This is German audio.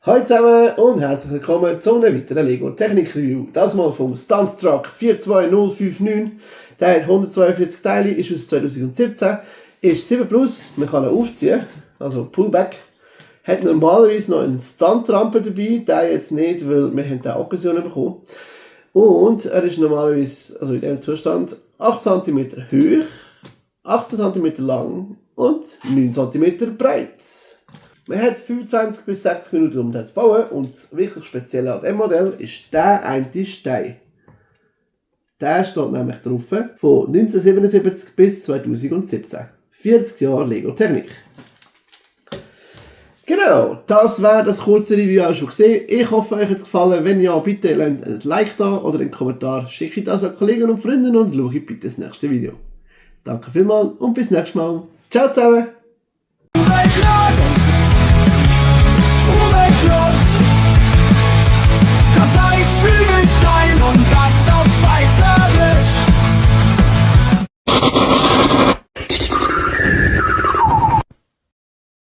Hallo zusammen und herzlich willkommen zu einem weiteren Lego Technik Review. Das mal vom Stunt Truck 42059. Der hat 142 Teile, ist aus 2017, ist 7 Plus, man kann ihn aufziehen, also Pullback. Hat normalerweise noch eine Stuntrampe dabei, der jetzt nicht, weil wir haben den Occasion bekommen. Und er ist normalerweise, also in diesem Zustand, 8 cm hoch, 18 cm lang und 9 cm breit. Man hat 25 bis 60 Minuten, um das zu bauen, und das wirklich Spezielle an diesem Modell ist der eine Stein. Der steht nämlich drauf, von 1977 bis 2017. 40 Jahre Lego Technik. Genau, das war das kurze Review auch schon gesehen. Ich hoffe, euch hat es gefallen. Wenn ja, bitte lasst ein Like da oder einen Kommentar. Schickt das an Kollegen und Freunde und schaut bitte das nächste Video. Danke vielmals und bis nächstes Mal. Ciao zusammen!